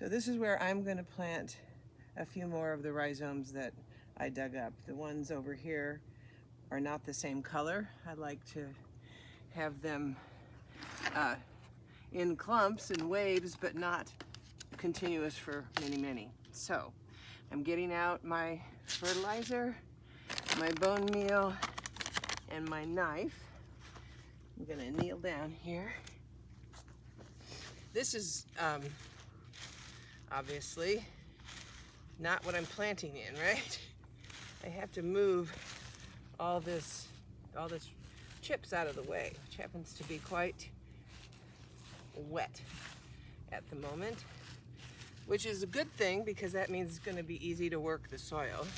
So this is where I'm going to plant a few more of the rhizomes that I dug up. The ones over here are not the same color. I like to have them in clumps and waves, but not continuous for many. So I'm getting out my fertilizer, my bone meal, and my knife. I'm gonna kneel down here. This is obviously not what I'm planting in, right? I have to move all this chips out of the way, which happens to be quite wet at the moment, which is a good thing because that means it's going to be easy to work the soil.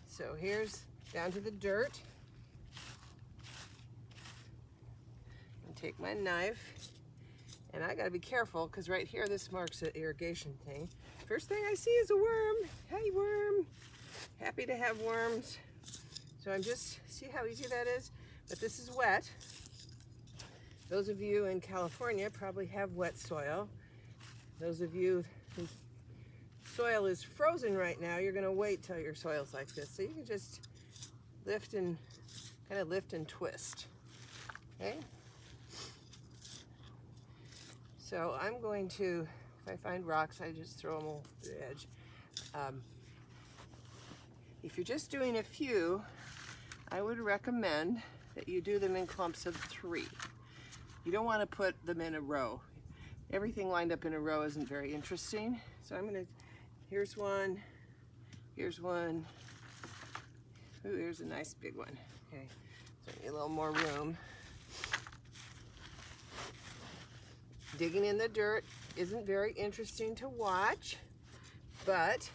So here's down to the dirt. And take my knife, and I gotta be careful because right here this marks the irrigation thing. First thing I see is a worm. Hey worm! Happy to have worms. So I'm just, see how easy that is? But this is wet. Those of you in California probably have wet soil. Those of you whose soil is frozen right now, you're gonna wait till your soil's like this. So you can just lift and, kind of lift and twist, okay? So I'm going to, if I find rocks, I just throw them over the edge. If you're just doing a few, I would recommend that you do them in clumps of 3. You don't want to put them in a row. Everything lined up in a row isn't very interesting. So I'm gonna, here's one, here's one. Ooh, here's a nice big one. Okay, so I need a little more room. Digging in the dirt isn't very interesting to watch, but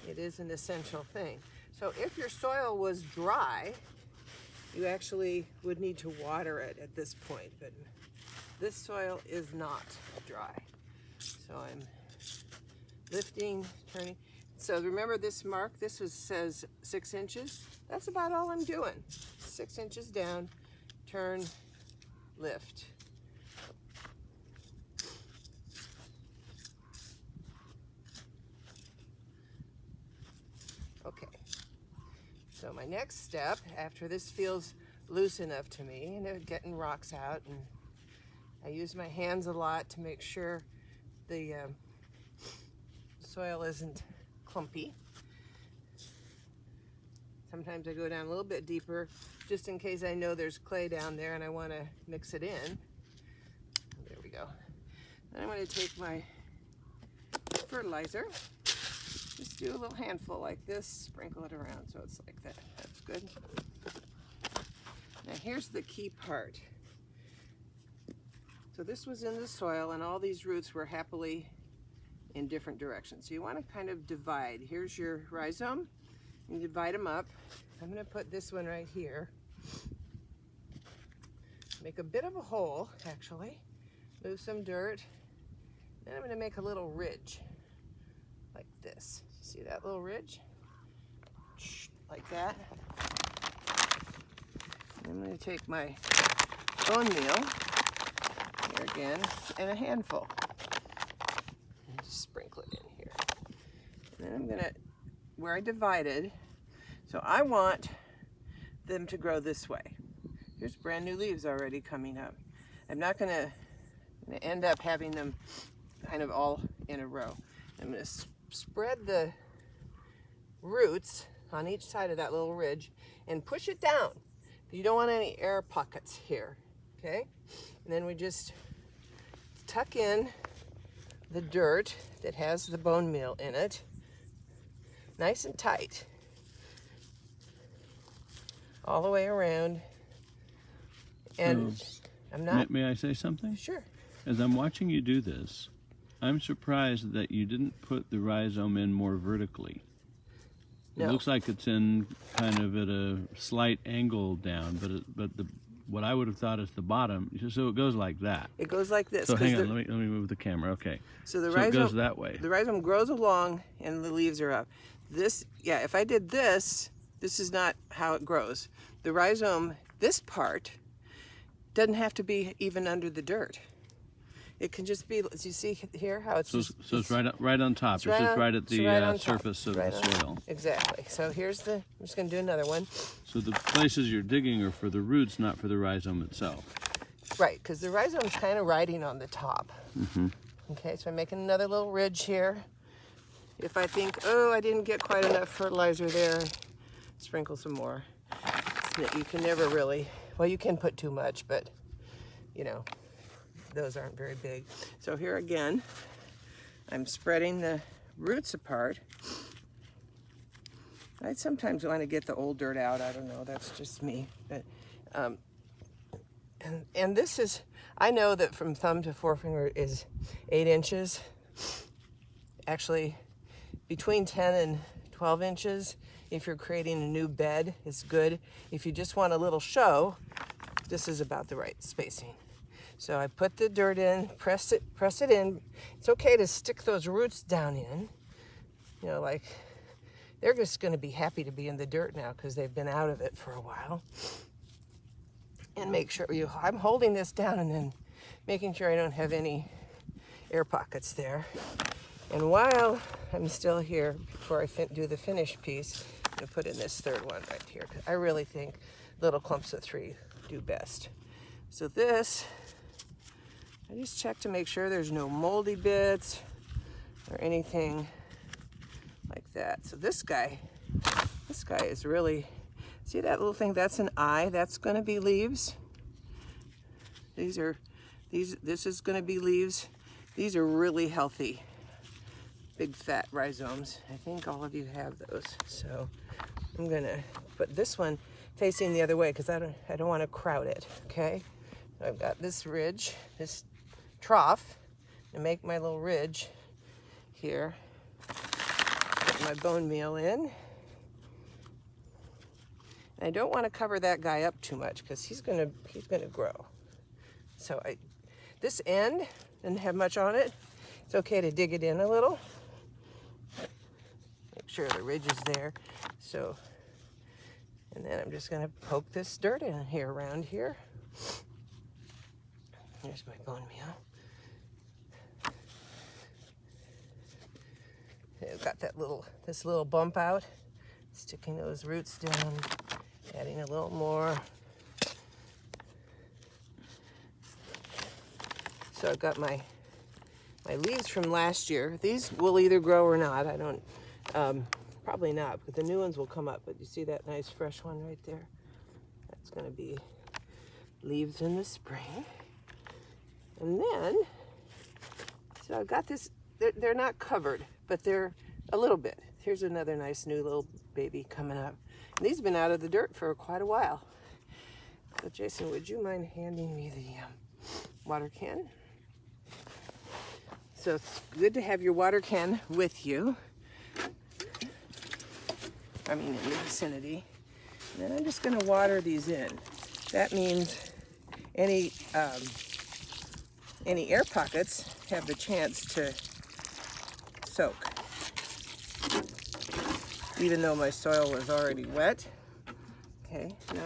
it is an essential thing. So if your soil was dry, you actually would need to water it at this point, but this soil is not dry. So I'm lifting, turning. So remember this mark, this says 6 inches. That's about all I'm doing. 6 inches down, turn, lift. Okay, so my next step, after this feels loose enough to me, and they're getting rocks out, and I use my hands a lot to make sure the soil isn't clumpy. Sometimes I go down a little bit deeper, just in case I know there's clay down there and I want to mix it in. There we go. Then I'm going to take my fertilizer. Just do a little handful like this, sprinkle it around so it's like that. That's good. Now here's the key part. So this was in the soil and all these roots were happily in different directions. So you want to kind of divide. Here's your rhizome, and you divide them up. I'm going to put this one right here. Make a bit of a hole, actually. Move some dirt. Then I'm going to make a little ridge. Like this. See that little ridge? Like that. And I'm going to take my bone meal, here again, and a handful. And just sprinkle it in here. And then I'm going to, where I divided, so I want them to grow this way. Here's brand new leaves already coming up. I'm not going to end up having them kind of all in a row. I'm going to spread the roots on each side of that little ridge and push it down. You don't want any air pockets here, okay? And then we just tuck in the dirt that has the bone meal in it, nice and tight, all the way around. And I'm not... May I say something? Sure. As I'm watching you do this, I'm surprised that you didn't put the rhizome in more vertically. No. It looks like it's in kind of at a slight angle down, but what I would have thought is the bottom, so it goes like that. It goes like this. So hang on, let me move the camera. Okay. So the so rhizome it goes that way. The rhizome grows along and the leaves are up. This, yeah, if I did this, this is not how it grows. The rhizome, this part, Doesn't have to be even under the dirt. It can just be, as you see here, how it's So, just... so it's right on top. It's just right at the surface of the soil. Exactly. So here's the, I'm just going to do another one. So the places you're digging are for the roots, not for the rhizome itself. Right, because the rhizome's kind of riding on the top. Mm-hmm. Okay, so I'm making another little ridge here. If I think, oh, I didn't get quite enough fertilizer there, sprinkle some more. You can never really, well, you can put too much, but, you know, those aren't very big. So here again, I'm spreading the roots apart. I sometimes want to get the old dirt out. I don't know, that's just me. But, and this is, I know that from thumb to forefinger is 8 inches. Actually, between 10 and 12 inches, if you're creating a new bed, is good. If you just want a little show, this is about the right spacing. So I put the dirt in, press it in. It's okay to stick those roots down in. You know, like, they're just gonna be happy to be in the dirt now because they've been out of it for a while. And make sure I'm holding this down and then making sure I don't have any air pockets there. And while I'm still here, before I do the finished piece, I'm gonna put in this third one right here, because I really think little clumps of 3 do best. So this, I just check to make sure there's no moldy bits or anything like that. So this guy is really, see that little thing? That's an eye. That's going to be leaves. This is going to be leaves. These are really healthy, big fat rhizomes. I think all of you have those. So I'm going to put this one facing the other way because I don't want to crowd it. Okay. So I've got this ridge, this trough, and make my little ridge here. Put my bone meal in. And I don't want to cover that guy up too much because he's gonna grow. So this end didn't have much on it. It's okay to dig it in a little. Make sure the ridge is there. So, and then I'm just gonna poke this dirt in here around here. Here's my bone meal. I've got this little bump out, sticking those roots down, adding a little more. So I've got my leaves from last year. These will either grow or not. I don't, probably not, but the new ones will come up. But you see that nice fresh one right there? That's gonna be leaves in the spring. And then, so I've got this, they're not covered, but they're a little bit. Here's another nice new little baby coming up. And these have been out of the dirt for quite a while. So Jason, would you mind handing me the water can? So it's good to have your water can with you. I mean, in the vicinity. And then I'm just gonna water these in. That means any air pockets have the chance to soak. Even though my soil was already wet. Okay, now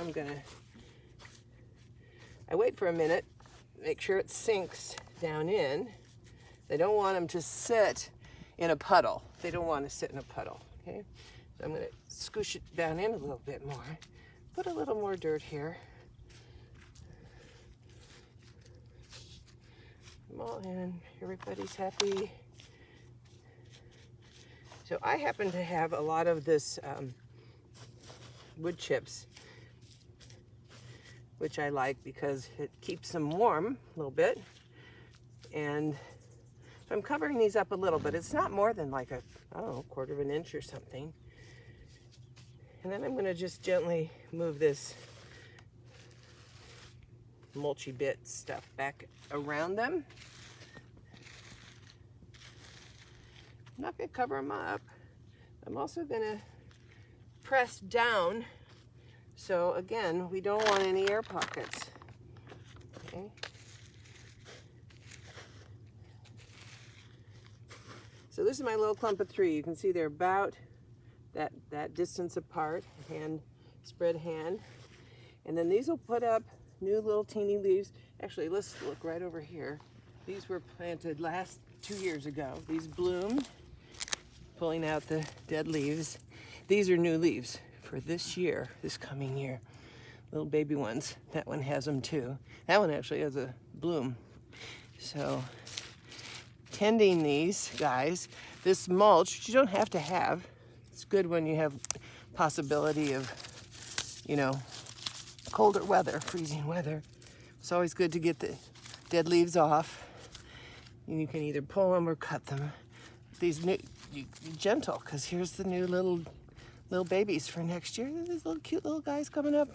I wait for a minute, make sure it sinks down in. They don't want them to sit in a puddle. They don't want to sit in a puddle, okay? So I'm gonna scoosh it down in a little bit more. Put a little more dirt here. Come all in, everybody's happy. So I happen to have a lot of this wood chips, which I like because it keeps them warm a little bit. And so I'm covering these up a little, but it's not more than like I don't know, 1/4 of an inch or something. And then I'm gonna just gently move this mulchy bit stuff back around them. I'm not going to cover them up. I'm also going to press down. So again, we don't want any air pockets. Okay. So this is my little clump of 3. You can see they're about that distance apart, spread hand. And then these will put up new little teeny leaves. Actually, let's look right over here. These were planted 2 years ago. These bloomed, pulling out the dead leaves. These are new leaves for this year, this coming year. Little baby ones. That one has them too. That one actually has a bloom. So, tending these guys, this mulch, which you don't have to have. It's good when you have possibility of, colder weather, freezing weather. It's always good to get the dead leaves off. And you can either pull them or cut them. These new, be gentle, because here's the new little babies for next year. These little cute little guys coming up.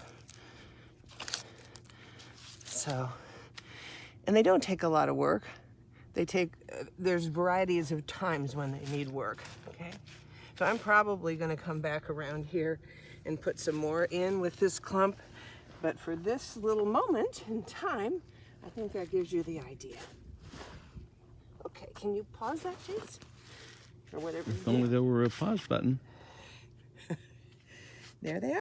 So, and they don't take a lot of work. They take, there's varieties of times when they need work, okay? So I'm probably gonna come back around here and put some more in with this clump. But for this little moment in time, I think that gives you the idea. Okay, can you pause that, Chase? Or whatever. If only there were a pause button. There they are.